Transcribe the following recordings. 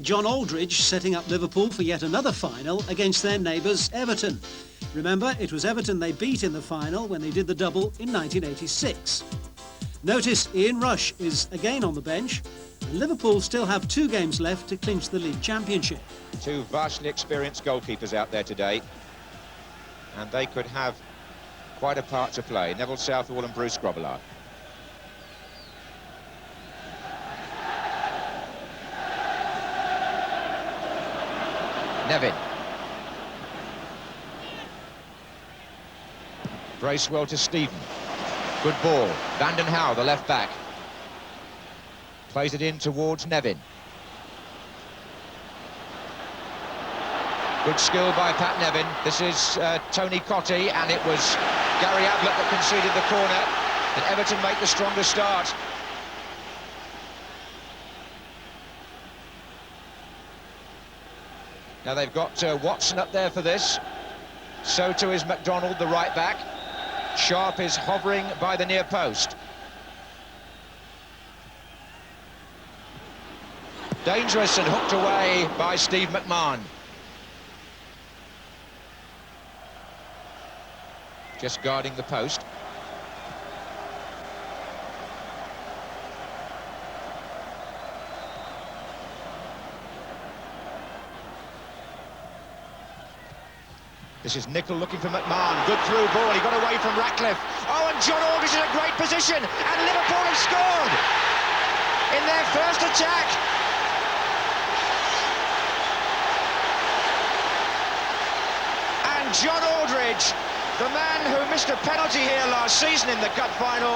John Aldridge setting up Liverpool for yet another final against their neighbours Everton. Remember, it was Everton they beat in the final when they did the double in 1986. Notice Ian Rush is again on the bench, and Liverpool still have 2 games left to clinch the league championship. 2 vastly experienced goalkeepers out there today, and they could have quite a part to play. Neville Southall and Bruce Grobbelaar. Nevin. Bracewell to Stephen. Good ball. Vanden Hauwe, the left back. Plays it in towards Nevin. Good skill by Pat Nevin. This is Tony Cottee, and it was Gary Ablett that conceded the corner. And Everton make the stronger start. Now they've got Watson up there for this. So too is McDonald, the right back. Sharp is hovering by the near post. Dangerous and hooked away by Steve McMahon. Just guarding the post. This is Nicol looking for McMahon. Good through ball. He got away from Ratcliffe. Oh, and John Aldridge in a great position. And Liverpool have scored in their first attack. And John Aldridge, the man who missed a penalty here last season in the cup final,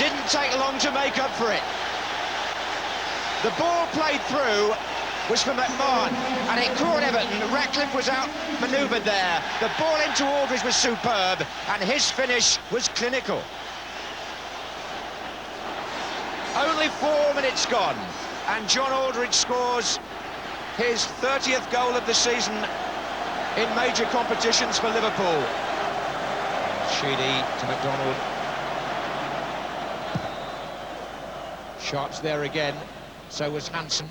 didn't take long to make up for it. The ball played through was for McMahon, and it caught Everton. Ratcliffe was outmanoeuvred there. The ball into Aldridge was superb, and his finish was clinical. Only 4 minutes gone, and John Aldridge scores his 30th goal of the season in major competitions for Liverpool. Sheedy to McDonald. Sharp's there again, so was Hansen.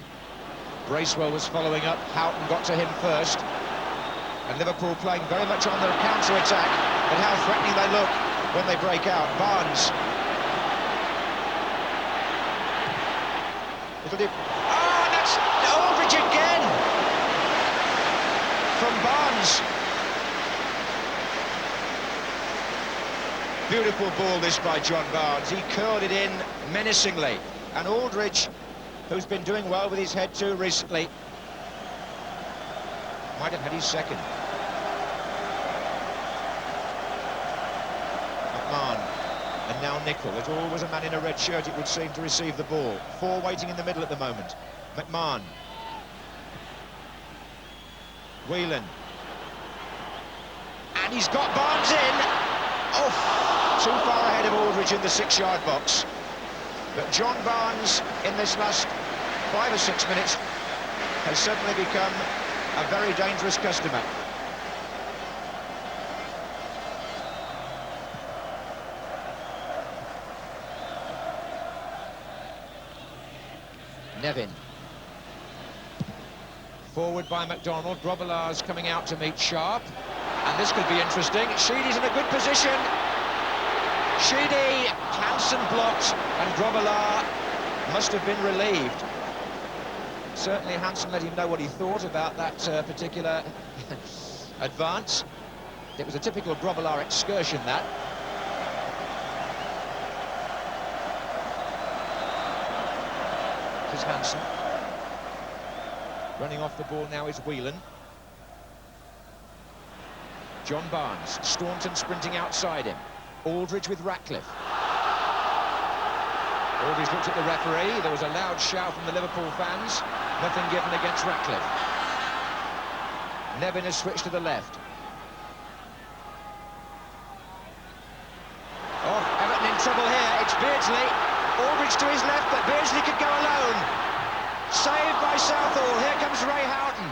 Bracewell was following up. Houghton got to him first. And Liverpool playing very much on their counter-attack, but how threatening they look when they break out. Barnes. Oh, and that's Aldridge again! From Barnes. Beautiful ball this by John Barnes. He curled it in menacingly. And Aldridge, who's been doing well with his head too recently, might have had his second. McMahon, and now Nicol. There's always a man in a red shirt, it would seem, to receive the ball. 4 waiting in the middle at the moment. McMahon. Whelan. And he's got Barnes in. Oh, too far ahead of Aldridge in the 6-yard box. But John Barnes, in this last 5 or 6 minutes, has suddenly become a very dangerous customer. Nevin. Forward by McDonald. Grobbelaar's coming out to meet Sharp. And this could be interesting. Sheedy's in a good position. Sheedy, Hansen blocked, and Grobbelaar must have been relieved. Certainly Hansen let him know what he thought about that particular advance. It was a typical Grobbelaar excursion, that. This is Hansen. Running off the ball now is Whelan. John Barnes, Staunton sprinting outside him. Aldridge with Ratcliffe. Aldridge looked at the referee. There was a loud shout from the Liverpool fans. Nothing given against Ratcliffe. Nevin has switched to the left. Oh, Everton in trouble here. It's Beardsley. Aldridge to his left, but Beardsley could go alone. Saved by Southall. Here comes Ray Houghton.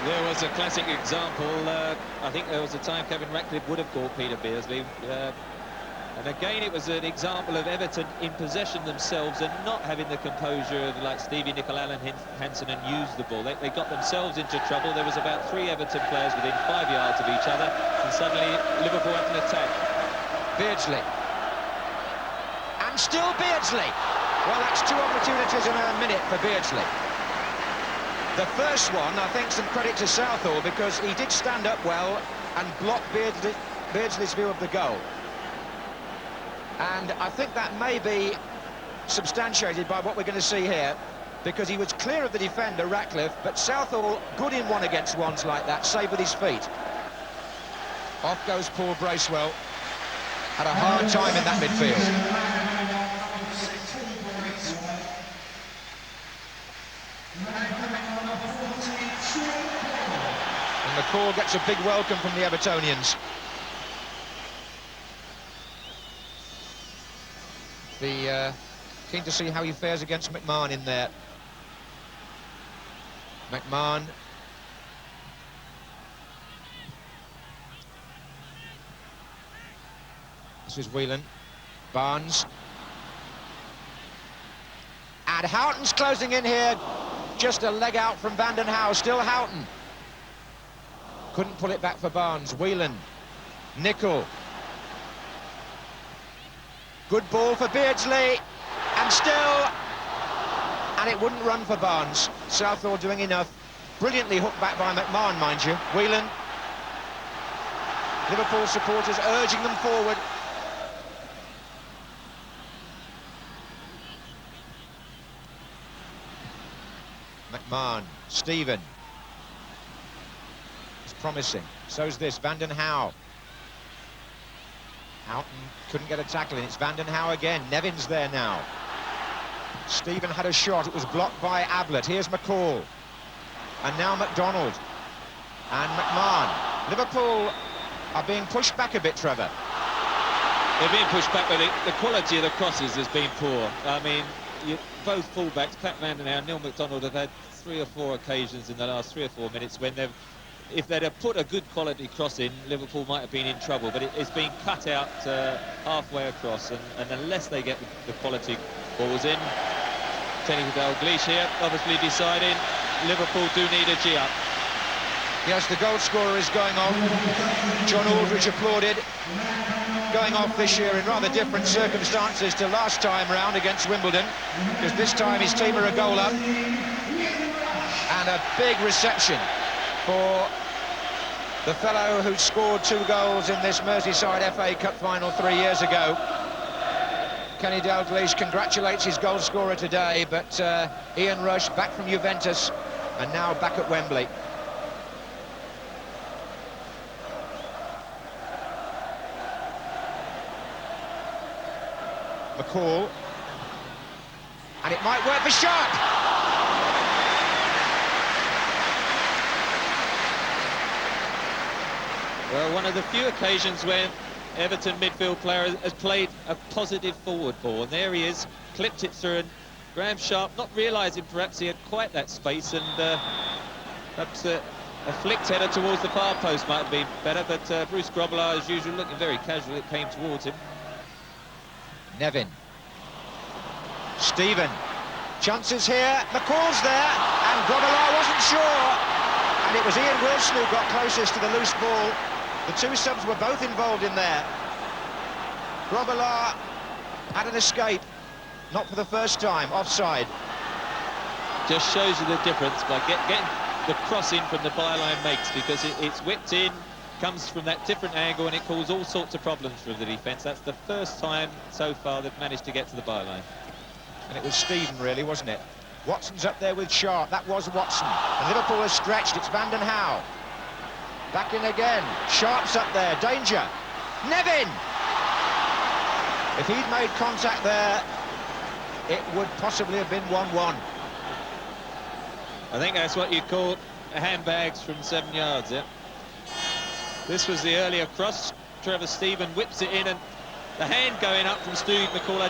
There was a classic example. I think there was a time Kevin Ratcliffe would have caught Peter Beardsley. And again, it was an example of Everton in possession themselves and not having the composure of like Stevie Nicol, Alan Hansen, and use the ball. They got themselves into trouble. There was about 3 Everton players within 5 yards of each other, and suddenly Liverpool had an attack. Beardsley. And still Beardsley. Well, that's 2 opportunities in a minute for Beardsley. The first one, I think, some credit to Southall, because he did stand up well and block Beardsley's view of the goal. And I think that may be substantiated by what we're going to see here, because he was clear of the defender, Ratcliffe, but Southall good in 1-against-1s like that, save with his feet. Off goes Paul Bracewell. Had a hard time in that midfield. And McCall gets a big welcome from the Evertonians. Keen to see how he fares against McMahon in there. McMahon. This is Whelan. Barnes. And Houghton's closing in here. Just a leg out from Vanden Hauwe. Still Houghton. Couldn't pull it back for Barnes. Whelan. Nicol. Good ball for Beardsley. And still. And it wouldn't run for Barnes. Southall doing enough. Brilliantly hooked back by McMahon, mind you. Whelan. Liverpool supporters urging them forward. McMahon, Stephen. It's promising. So's this, Vanden Hauwe. Houghton couldn't get a tackle in. It's Vanden Hauwe again. Nevin's there now. Stephen had a shot. It was blocked by Ablett. Here's McCall. And now McDonald. And McMahon. Liverpool are being pushed back a bit, Trevor. They're being pushed back, but the quality of the crosses has been poor. I mean, both fullbacks, Pat Vanden Hauwe and Neil McDonald, have had 3 or 4 occasions in the last 3 or 4 minutes when if they'd have put a good quality cross in, Liverpool might have been in trouble, but it's been cut out halfway across, and unless they get the quality balls in, Kenny Dalglish here obviously deciding Liverpool do need a G-up. Yes, the goal scorer is going off. John Aldridge applauded. Going off this year in rather different circumstances to last time round against Wimbledon, because this time his team are a goal up. And a big reception for the fellow who scored 2 goals in this Merseyside FA Cup final 3 years ago. Kenny Dalglish congratulates his goal scorer today, but Ian Rush back from Juventus and now back at Wembley. McCall. And it might work for Sharp. Well, one of the few occasions when Everton midfield player has played a positive forward ball, and there he is, clipped it through, and Graham Sharp, not realising perhaps he had quite that space, and perhaps a flicked header towards the far post might have been better, but Bruce Grobbelaar, as usual, looking very casual, it came towards him. Nevin. Stephen. Chances here. McCall's there. And Grobbelaar wasn't sure. And it was Ian Wilson who got closest to the loose ball. The 2 subs were both involved in there. Grobbelaar had an escape. Not for the first time. Offside. Just shows you the difference by getting the cross in from the byline makes, because it's whipped in, comes from that different angle, and it caused all sorts of problems for the defence. That's the first time so far they've managed to get to the byline. And it was Stephen, really, wasn't it? Watson's up there with Sharp. That was Watson. And Liverpool has stretched. It's Vanden Hauwe. Back in again. Sharp's up there. Danger. Nevin! If he'd made contact there, it would possibly have been 1-1. I think that's what you call handbags from 7 yards, yeah? This was the earlier cross. Trevor Stephen whips it in, and the hand going up from Stuart McCall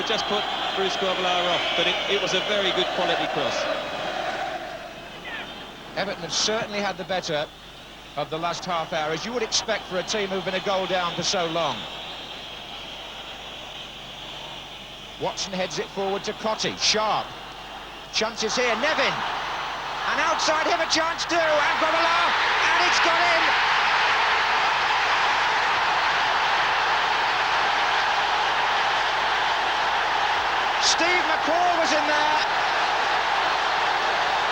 just put Bruce Grobbelaar off, but it was a very good quality cross. Everton have certainly had the better of the last half hour, as you would expect for a team who've been a goal down for so long. Watson heads it forward to Cottee. Sharp. Chances here. Nevin. And outside him a chance too. And Grobbelaar. And it's got in. Steve McCall was in there.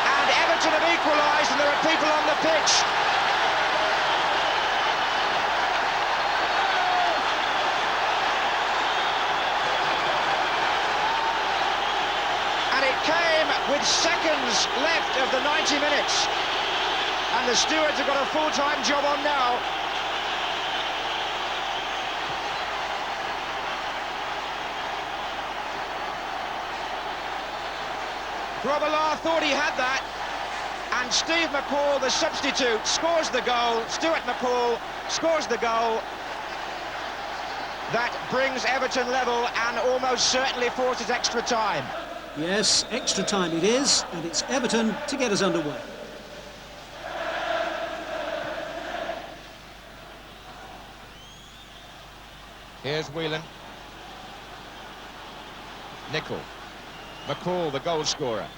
And Everton have equalised, and there are people on the pitch. And it came with seconds left of the 90 minutes. And the stewards have got a full-time job on now. Grobbelaar thought he had that, and Steve McCall, the substitute, scores the goal. Stuart McCall scores the goal. That brings Everton level and almost certainly forces extra time. Yes, extra time it is, and it's Everton to get us underway. Here's Whelan. Nicol. McCall, the goal scorer.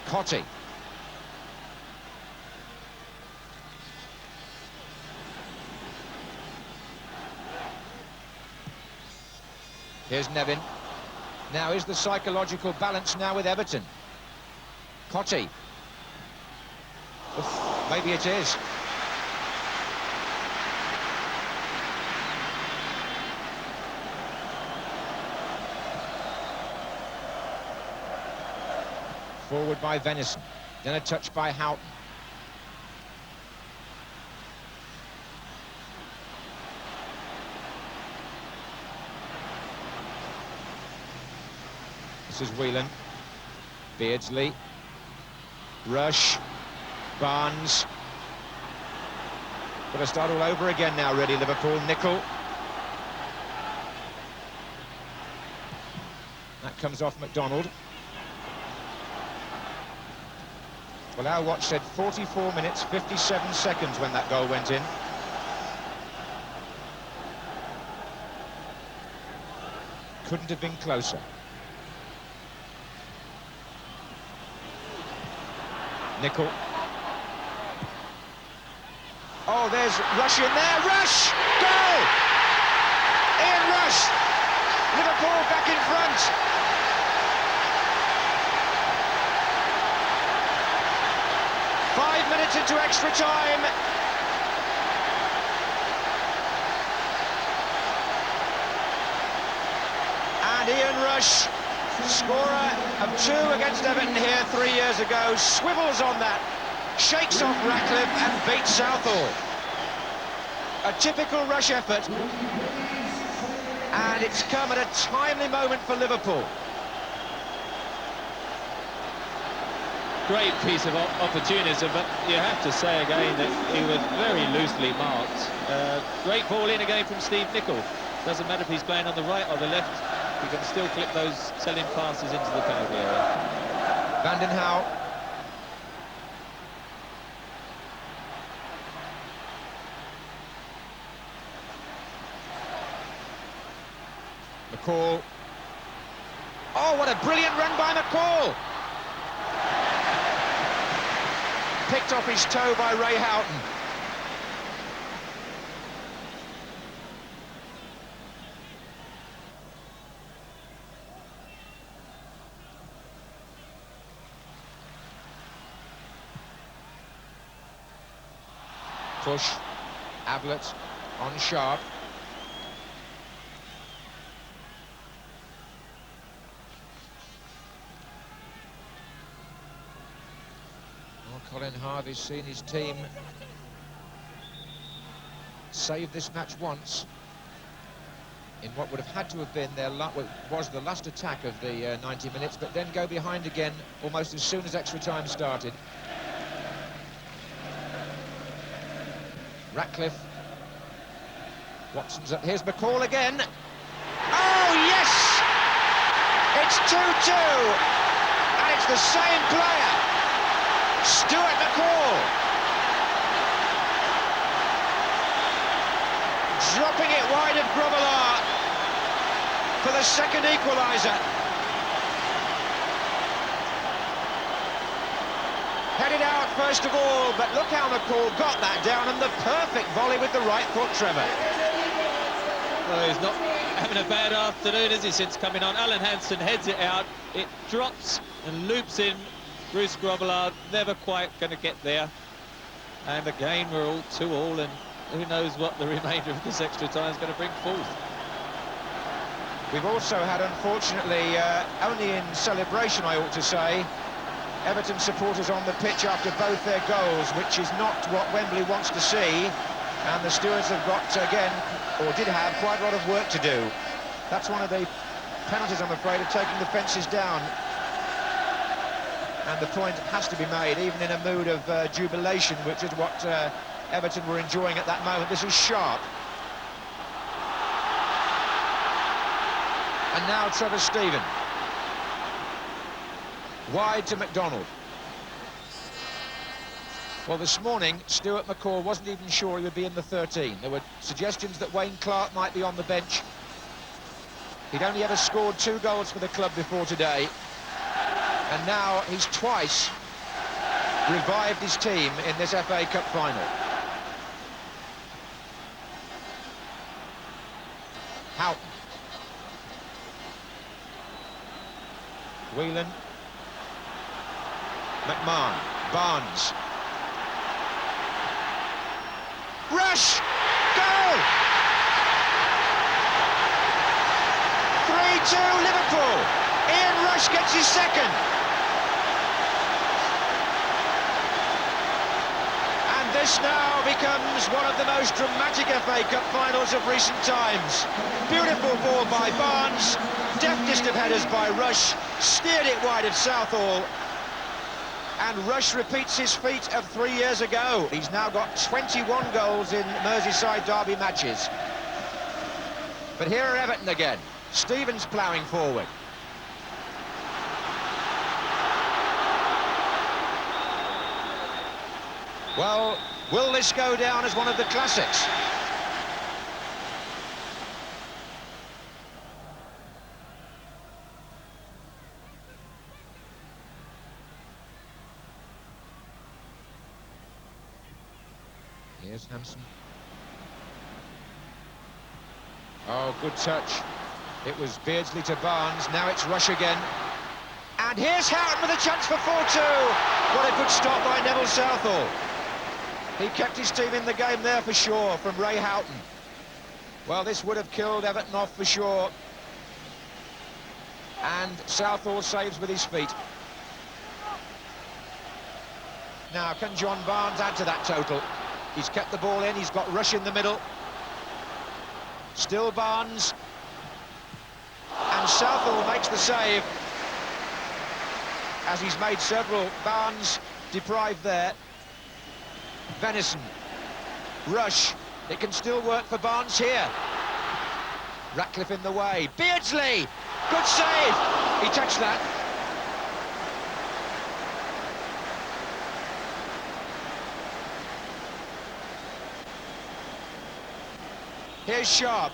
Cottee. Here's Nevin. Now, is the psychological balance now with Everton? Cottee. Oof, maybe it is. Forward by Venison, then a touch by Houghton. This is Whelan, Beardsley, Rush, Barnes. Got to start all over again now, really, Liverpool. Nicol. That comes off McDonald. Well, our watch said 44 minutes, 57 seconds when that goal went in. Couldn't have been closer. Nicol. Oh, there's Rush in there. Rush! Goal! Ian Rush! Liverpool back in front. Minutes into extra time. And Ian Rush, scorer of 2 against Everton here 3 years ago, swivels on that, shakes off Ratcliffe and beats Southall. A typical Rush effort, and it's come at a timely moment for Liverpool. Great piece of opportunism, but you have to say again that he was very loosely marked. Great ball in again from Steve Nicol. Doesn't matter if he's playing on the right or the left, he can still clip those selling passes into the penalty area. Vanden Hauw. McCall. Oh, what a brilliant run by McCall! Picked off his toe by Ray Houghton. Push. Ablett on Sharp. Colin Harvey's seen his team save this match once in what would have had to have been their was the last attack of the 90 minutes, but then go behind again almost as soon as extra time started. Ratcliffe. Watson's up. Here's McCall again. Oh, yes! It's 2-2, and it's the same player. Stuart McCall. Dropping it wide of Grobbelaar for the second equaliser. Headed out first of all, but look how McCall got that down, and the perfect volley with the right foot, Trevor. Well, he's not having a bad afternoon, is he, since coming on? Alan Hansen heads it out, it drops and loops in. Bruce Grobbelaar never quite going to get there. And again, we're all 2-2, and who knows what the remainder of this extra time is going to bring forth. We've also had, unfortunately, only in celebration, I ought to say, Everton supporters on the pitch after both their goals, which is not what Wembley wants to see. And the stewards have got, again, or did have, quite a lot of work to do. That's one of the penalties, I'm afraid, of taking the fences down. And the point has to be made, even in a mood of jubilation, which is what Everton were enjoying at that moment. This is sharp. And now Trevor Steven. Wide to McDonald. Well, this morning, Stuart McCall wasn't even sure he would be in the 13. There were suggestions that Wayne Clark might be on the bench. He'd only ever scored 2 goals for the club before today. And now he's twice revived his team in this FA Cup final. Houghton. Whelan. McMahon. Barnes. Rush! Goal! 3-2 Liverpool. Ian Rush gets his second. And this now becomes one of the most dramatic FA Cup finals of recent times. Beautiful ball by Barnes, deftest of headers by Rush, steered it wide of Southall. And Rush repeats his feat of 3 years ago. He's now got 21 goals in Merseyside derby matches. But here are Everton again. Stevens ploughing forward. Well, will this go down as one of the classics? Here's Hampson. Oh, good touch. It was Beardsley to Barnes. Now it's Rush again. And here's Houghton with a chance for 4-2. What a good stop by Neville Southall. He kept his team in the game there for sure, from Ray Houghton. Well, this would have killed Everton off for sure. And Southall saves with his feet. Now, can John Barnes add to that total? He's kept the ball in, he's got Rush in the middle. Still Barnes. And Southall makes the save. As he's made several. Barnes deprived there. Venison. Rush. It can still work for Barnes here. Ratcliffe in the way. Beardsley! Good save! He touched that. Here's Sharp.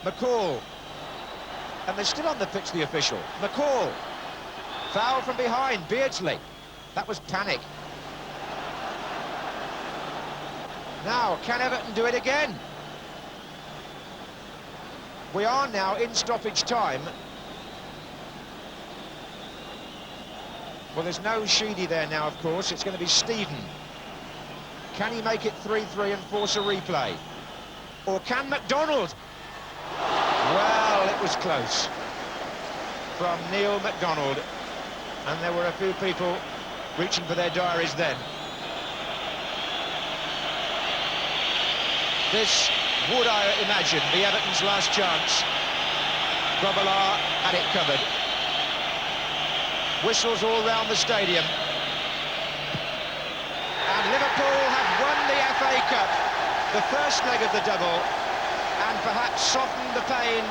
McCall. And they're still on the pitch, the official. McCall. Foul from behind. Beardsley. That was panic. Now, can Everton do it again? We are now in stoppage time. Well, there's no Sheedy there now, of course. It's going to be Steven. Can he make it 3-3 and force a replay? Or can McDonald? Well, it was close. From Neil McDonald. And there were a few people reaching for their diaries then. This would, I imagine, be Everton's last chance. Grobbelaar had it covered. Whistles all round the stadium. And Liverpool have won the FA Cup, the first leg of the double, and perhaps softened the pain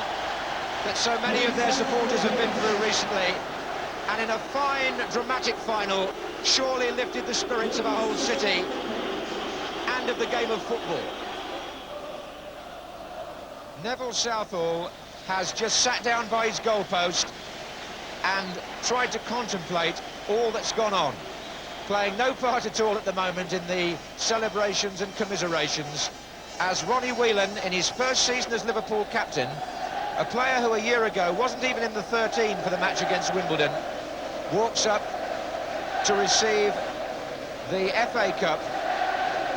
that so many of their supporters have been through recently. And in a fine, dramatic final, surely lifted the spirits of a whole city and of the game of football. Neville Southall has just sat down by his goalpost and tried to contemplate all that's gone on, playing no part at all at the moment in the celebrations and commiserations, as Ronnie Whelan, in his first season as Liverpool captain, a player who a year ago wasn't even in the 13 for the match against Wimbledon, walks up to receive the FA Cup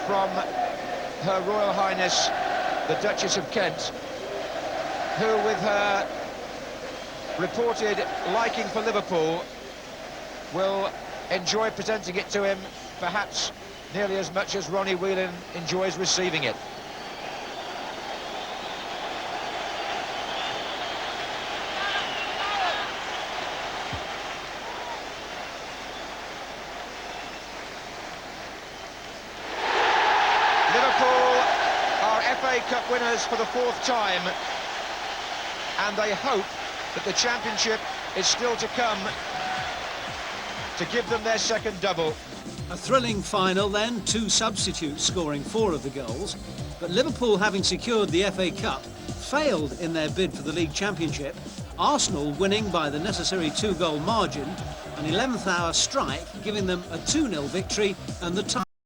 from Her Royal Highness the Duchess of Kent, who, with her reported liking for Liverpool, will enjoy presenting it to him perhaps nearly as much as Ronnie Whelan enjoys receiving it. Liverpool are FA Cup winners for the 4th time, and they hope that the championship is still to come to give them their second double. A thrilling final then, 2 substitutes scoring 4 of the goals, but Liverpool, having secured the FA Cup, failed in their bid for the League Championship, Arsenal winning by the necessary 2-goal margin, an 11th hour strike giving them a 2-0 victory and the tie.